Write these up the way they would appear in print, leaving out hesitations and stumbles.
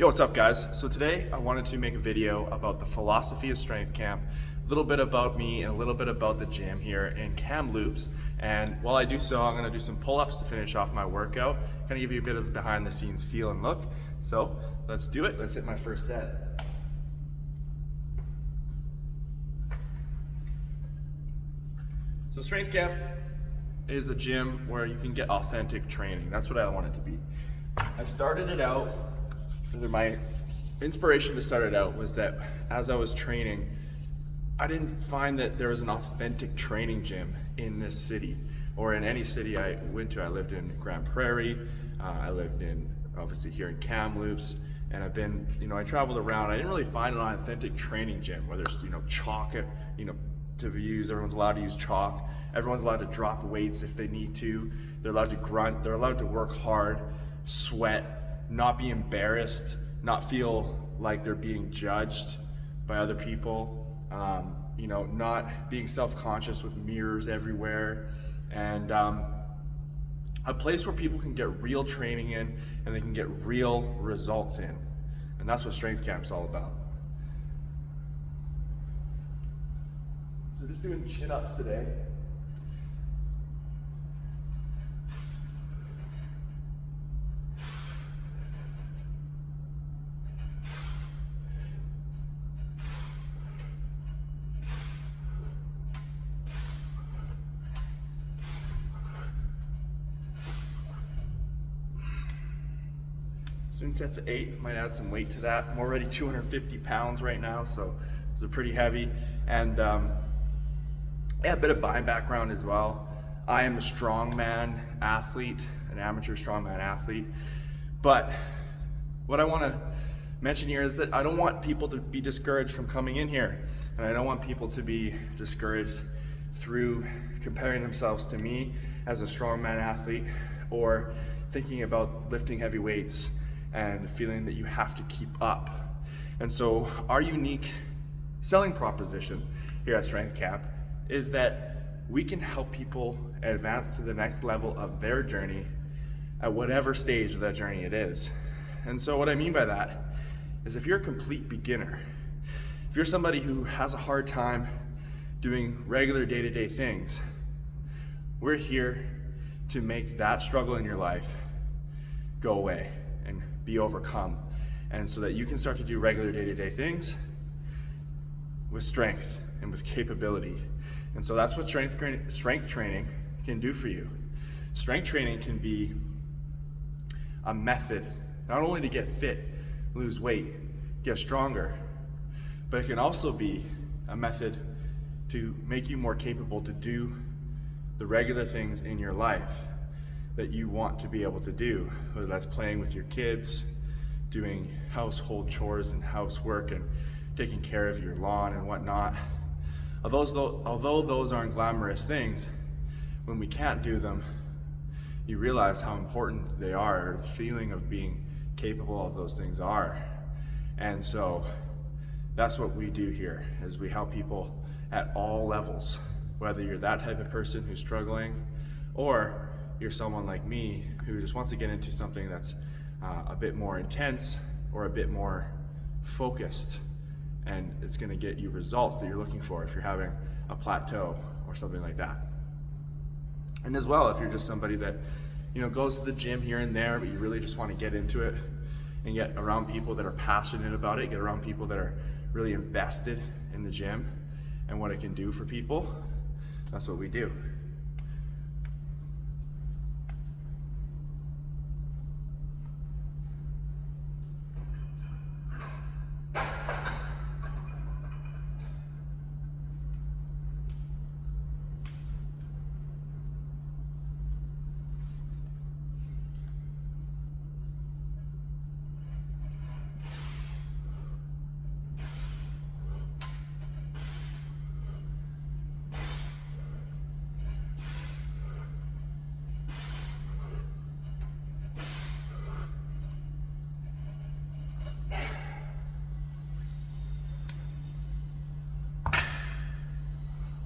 Yo, what's up guys? So today I wanted to make a video about the philosophy of Strength Camp, a little bit about me and a little bit about the gym here in Kamloops. And while I do so, I'm gonna do some pull-ups to finish off my workout, kind of give you a bit of behind the scenes feel and look. So let's do it, let's hit my first set. So Strength Camp is a gym where you can get authentic training. That's what I want it to be. I started it out, my inspiration to start it out was that as I was training, I didn't find that there was an authentic training gym in this city or in any city I went to. I lived in Grand Prairie, I lived in, obviously here in Kamloops, and I've been, I traveled around. I didn't really find an authentic training gym where there's, chalk, to use, everyone's allowed to use chalk, everyone's allowed to drop weights if they need to, they're allowed to grunt, they're allowed to work hard, sweat, not be embarrassed, not feel like they're being judged by other people, not being self-conscious with mirrors everywhere, and a place where people can get real training in and they can get real results in. And that's what Strength Camp's all about. So just doing chin-ups today. Doing sets of 8, might add some weight to that. I'm already 250 pounds right now, so those are pretty heavy. And a bit of my background as well. I am a strongman athlete, an amateur strongman athlete. But what I want to mention here is that I don't want people to be discouraged from coming in here. And I don't want people to be discouraged through comparing themselves to me as a strongman athlete or thinking about lifting heavy weights and feeling that you have to keep up. And so our unique selling proposition here at Strength Camp is that we can help people advance to the next level of their journey at whatever stage of that journey it is. And so what I mean by that is if you're a complete beginner, if you're somebody who has a hard time doing regular day-to-day things, we're here to make that struggle in your life go away and be overcome, and so that you can start to do regular day-to-day things with strength and with capability. And so that's what strength training can do for you. Strength training can be a method not only to get fit, lose weight, get stronger, but it can also be a method to make you more capable to do the regular things in your life that you want to be able to do, whether that's playing with your kids, doing household chores and housework, and taking care of your lawn and whatnot. Although those aren't glamorous things, when we can't do them, you realize how important they are, or the feeling of being capable of those things are. And so that's what we do here, is we help people at all levels, whether you're that type of person who's struggling, or you're someone like me who just wants to get into something that's a bit more intense or a bit more focused, and it's going to get you results that you're looking for if you're having a plateau or something like that. And as well, if you're just somebody that goes to the gym here and there, but you really just want to get into it and get around people that are passionate about it, get around people that are really invested in the gym and what it can do for people, that's what we do.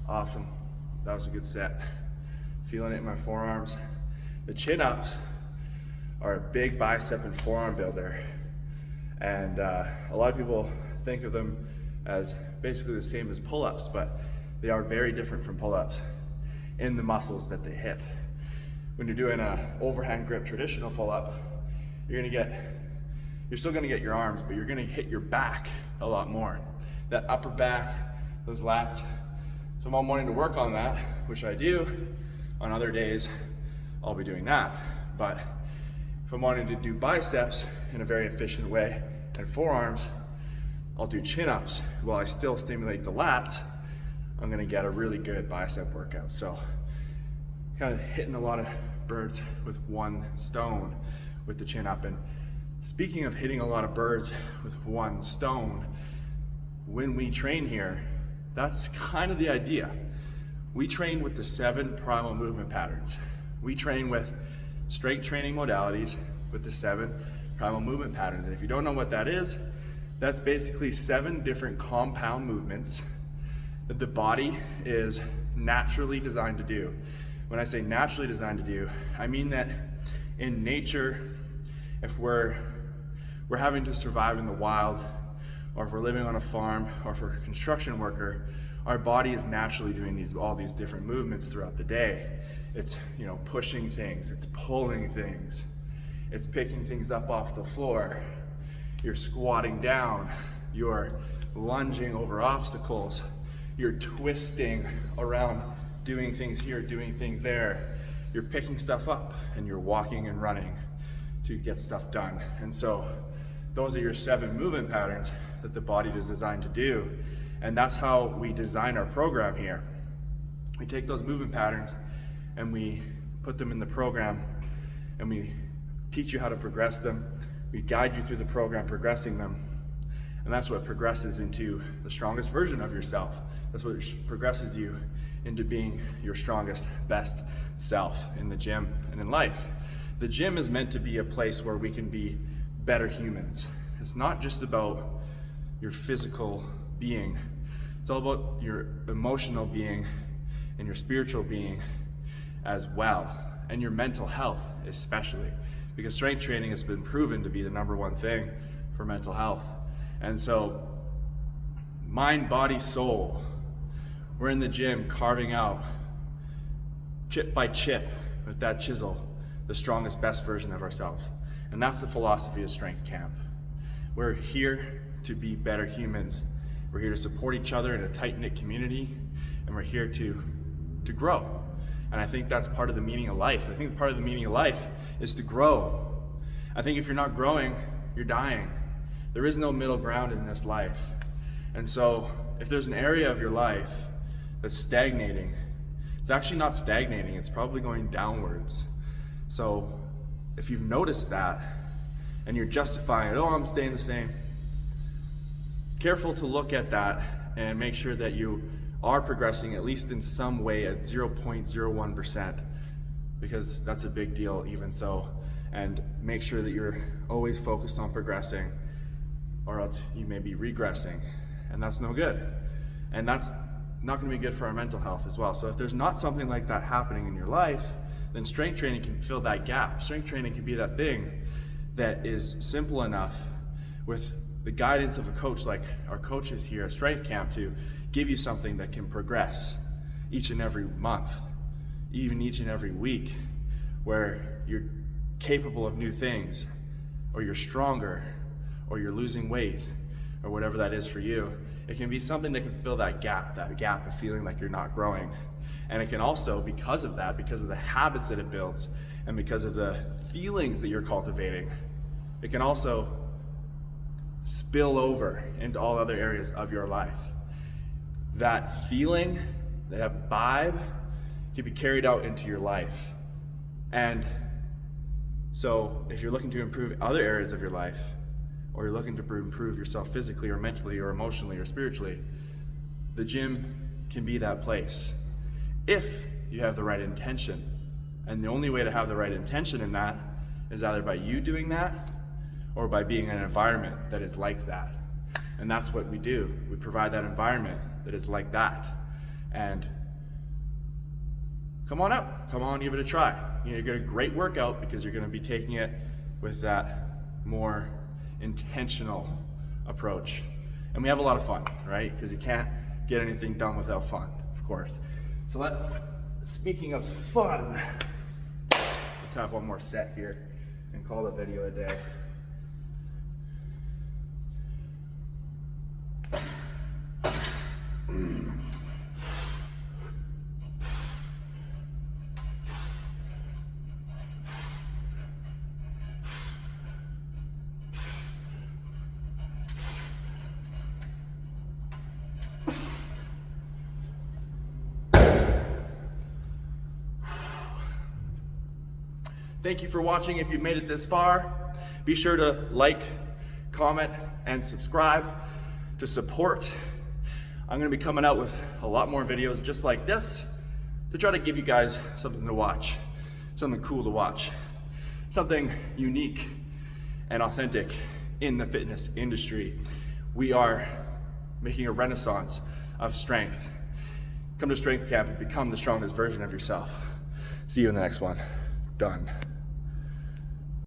Awesome, that was a good set. Feeling it in my forearms. The chin-ups are a big bicep and forearm builder. And a lot of people think of them as basically the same as pull-ups, but they are very different from pull-ups in the muscles that they hit. When you're doing a overhand grip traditional pull-up, you're still gonna get your arms, but you're gonna hit your back a lot more. That upper back, those lats. So if I'm wanting to work on that, which I do, on other days, I'll be doing that. But if I'm wanting to do biceps in a very efficient way and forearms, I'll do chin-ups. While I still stimulate the lats, I'm gonna get a really good bicep workout. So kind of hitting a lot of birds with one stone with the chin-up. And speaking of hitting a lot of birds with one stone, when we train here, that's kind of the idea. We train with the 7 primal movement patterns. We train with strength training modalities with the 7 primal movement patterns. And if you don't know what that is, that's basically 7 different compound movements that the body is naturally designed to do. When I say naturally designed to do, I mean that in nature, if we're having to survive in the wild, or if we're living on a farm, or if we're a construction worker, our body is naturally doing all these different movements throughout the day. It's, pushing things, it's pulling things, it's picking things up off the floor, you're squatting down, you're lunging over obstacles, you're twisting around, doing things here, doing things there, you're picking stuff up, and you're walking and running to get stuff done. And so those are your 7 movement patterns that the body is designed to do. And that's how we design our program here. We take those movement patterns and we put them in the program, and we teach you how to progress them. We guide you through the program progressing them. And that's what progresses into the strongest version of yourself. That's what progresses you into being your strongest, best self in the gym and in life. The gym is meant to be a place where we can be better humans. It's not just about your physical being. It's all about your emotional being and your spiritual being as well, and your mental health especially, because strength training has been proven to be the #1 thing for mental health. And so mind, body, soul, we're in the gym carving out chip by chip with that chisel the strongest, best version of ourselves. And that's the philosophy of Strength Camp. We're here to be better humans. We're here to support each other in a tight-knit community, and we're here to grow. And I think that's part of the meaning of life. I think part of the meaning of life is to grow. I think if you're not growing, you're dying. There is no middle ground in this life. And so if there's an area of your life that's stagnating, it's actually not stagnating, it's probably going downwards. So if you've noticed that and you're justifying it, I'm staying the same, careful to look at that and make sure that you are progressing at least in some way at 0.01%, because that's a big deal even so. And make sure that you're always focused on progressing, or else you may be regressing, and that's no good. And that's not going to be good for our mental health as well. So if there's not something like that happening in your life, then strength training can fill that gap. Strength training can be that thing that is simple enough with the guidance of a coach like our coaches here at Strength Camp to give you something that can progress each and every month, even each and every week, where you're capable of new things, or you're stronger, or you're losing weight, or whatever that is for you. It can be something that can fill that gap of feeling like you're not growing. And it can also, because of that, because of the habits that it builds, and because of the feelings that you're cultivating, it can also spill over into all other areas of your life. That feeling, that vibe, can be carried out into your life. And so if you're looking to improve other areas of your life, or you're looking to improve yourself physically or mentally or emotionally or spiritually, the gym can be that place if you have the right intention. And the only way to have the right intention in that is either by you doing that or by being in an environment that is like that. And that's what we do. We provide that environment that is like that. And come on up, come on, give it a try. You get a great workout because you're going to be taking it with that more intentional approach. And we have a lot of fun, right? Because you can't get anything done without fun, of course. So speaking of fun, let's have one more set here and call the video a day. Thank you for watching. If you've made it this far, be sure to like, comment, and subscribe to support. I'm gonna be coming out with a lot more videos just like this to try to give you guys something to watch, something cool to watch, something unique and authentic in the fitness industry. We are making a renaissance of strength. Come to Strength Camp and become the strongest version of yourself. See you in the next one. Done.